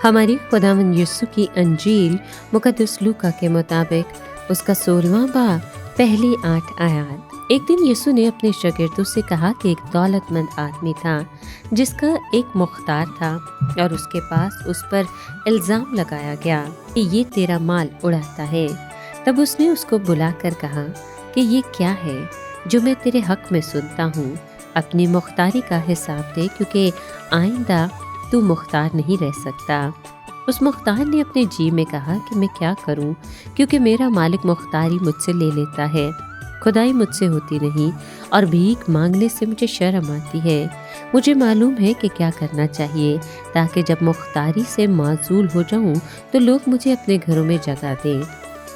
हमारी खुदावंद यीशु की अंजील मुकद्दस लूका के मुताबिक उसका 16वां बाब पहली 8 आयत। एक दिन यीशु ने अपने शागिर्दों से कहा कि एक दौलतमंद आदमी था जिसका एक मुख्तार था और उसके पास उस पर इल्ज़ाम लगाया गया कि ये तेरा माल उड़ाता है। तब उसने उसको बुलाकर कहा कि ये क्या है जो मैं तेरे हक में सुनता हूँ, अपनी मुख्तारी का हिसाब दे, क्योंकि आइंदा तू मुख्तार नहीं रह सकता। उस मुख्तार ने अपने जी में कहा कि मैं क्या करूं, क्योंकि मेरा मालिक मुख्तारी मुझसे ले लेता है। खुदाई मुझसे होती नहीं और भीख मांगने से मुझे शर्म आती है। मुझे मालूम है कि क्या करना चाहिए ताकि जब मुख्तारी से माजूल हो जाऊं तो लोग मुझे अपने घरों में जगह दें।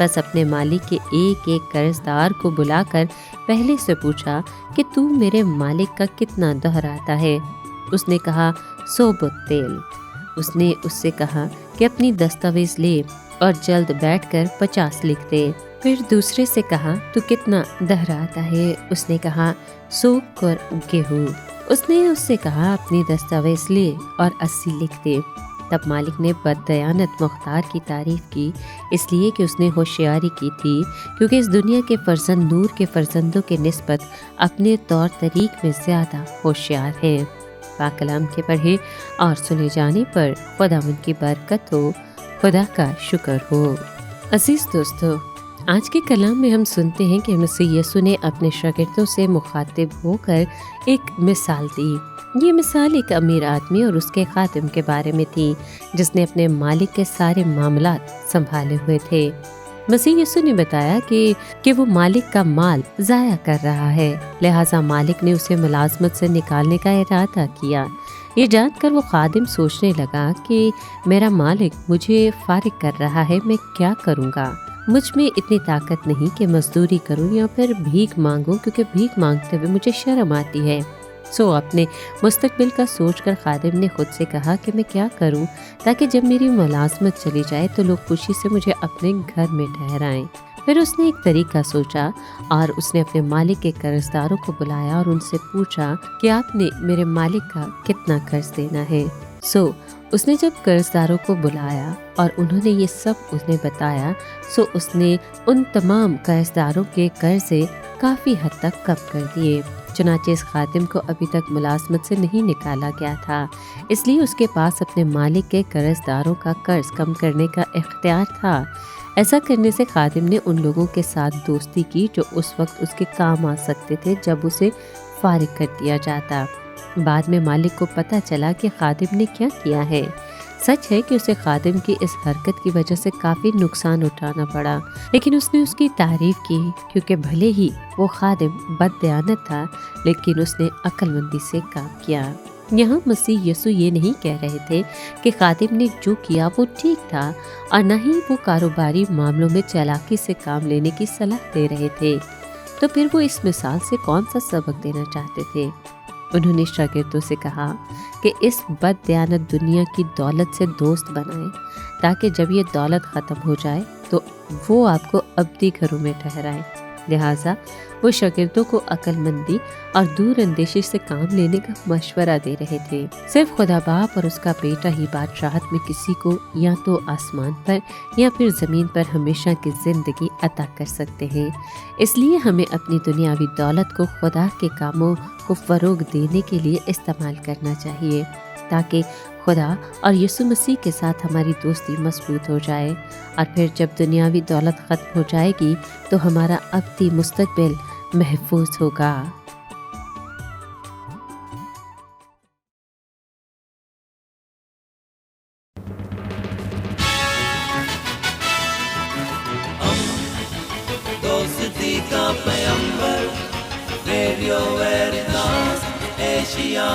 बस अपने मालिक के एक एक कर्जदार को बुलाकर पहले से पूछा कि तू मेरे मालिक का कितना दोहराता है। उसने कहा 100 बुत तेल। उसने उससे कहा कि अपनी दस्तावेज ले और जल्द बैठकर 50 लिख दे। फिर दूसरे से कहा तू कितना दोहराता है। उसने कहा 100 कर गेहूँ। उसने उससे कहा अपनी दस्तावेज ले और 80 लिख दे। तब मालिक ने बददयानत मुख्तार की तारीफ की, इसलिए कि उसने होशियारी की थी, क्योंकि इस दुनिया के फर्जंद नूर के फर्जंदों के निस्बत अपने तौर तरीक में ज़्यादा होशियार हैं। पाक कलाम के पढ़े और सुने जाने पर खुदावंद की बरकत हो, खुदा का शुक्र हो। अजीज दोस्तों, आज के कलाम में हम सुनते हैं कि मसीह यीशु ने अपने शागिर्दों से मुखातिब होकर एक मिसाल दी। ये मिसाल एक अमीर आदमी और उसके खादिम के बारे में थी जिसने अपने मालिक के सारे मामलात संभाले हुए थे। मसीह यीशु ने बताया कि वो मालिक का माल ज़ाया कर रहा है, लिहाजा मालिक ने उसे मुलाजमत से निकालने का इरादा किया। ये जानकर वो खादिम सोचने लगा कि मेरा मालिक मुझे फारिग कर रहा है, मैं क्या करूँगा। मुझ में इतनी ताकत नहीं कि मजदूरी करूँ या फिर भीख मांगूँ, क्योंकि भीख मांगते हुए मुझे शर्म आती है। अपने मुस्तकबिल का सोचकर खादिम ने खुद से कहा कि मैं क्या करूं ताकि जब मेरी मुलाजमत चली जाए तो लोग खुशी से मुझे अपने घर में ठहराएं। फिर उसने एक तरीका सोचा और उसने अपने मालिक के कर्जदारों को बुलाया और उनसे पूछा कि आपने मेरे मालिक का कितना कर्ज देना है। उसने जब कर्जदारों को बुलाया और उन्होंने ये सब उन्हें बताया, उसने उन तमाम कर्जदारों के कर्जे काफ़ी हद तक कम कर दिए। चुनांचे इस खादिम को अभी तक मुलाजमत से नहीं निकाला गया था, इसलिए उसके पास अपने मालिक के कर्जदारों का कर्ज कम करने का इख्तियार था। ऐसा करने से खादिम ने उन लोगों के साथ दोस्ती की जो उस वक्त उसके काम आ सकते थे जब उसे फारिग कर दिया जाता। बाद में मालिक को पता चला कि खादिम ने क्या किया है। सच है कि उसे खादिम की इस हरकत की वजह से काफ़ी नुकसान उठाना पड़ा, लेकिन उसने उसकी तारीफ की, क्योंकि भले ही वो खादिम बददयानत था लेकिन उसने अक्लमंदी से काम किया। यहाँ मसीह यीशु ये नहीं कह रहे थे कि खादिम ने जो किया वो ठीक था और न ही वो कारोबारी मामलों में चालाकी से काम लेने की सलाह दे रहे थे। तो फिर वो इस मिसाल से कौन सा सबक देना चाहते थे? उन्होंने शागिर्दों से कहा कि इस बददयानत दुनिया की दौलत से दोस्त बनाएं, ताकि जब ये दौलत ख़त्म हो जाए तो वो आपको अब्दी घरों में ठहराएं। लिहाजा वो शागिर्दों को अक्लमंदी और दूर अंदेशी से काम लेने का मशवरा दे रहे थे। सिर्फ खुदा बाप और उसका बेटा ही बादशाहत में किसी को या तो आसमान पर या फिर ज़मीन पर हमेशा की ज़िंदगी अता कर सकते हैं। इसलिए हमें अपनी दुनियावी दौलत को खुदा के कामों को फ़रोग देने के लिए इस्तेमाल करना चाहिए, ताकि खुदा और यीशु मसीह के साथ हमारी दोस्ती मजबूत हो जाए। और फिर जब दुनियावी दौलत ख़त्म हो जाएगी तो हमारा अब्दी मुस्तकबिल महफूज होगा। दोस्ती का पैगंबर, रेडियो वेरितास एशिया।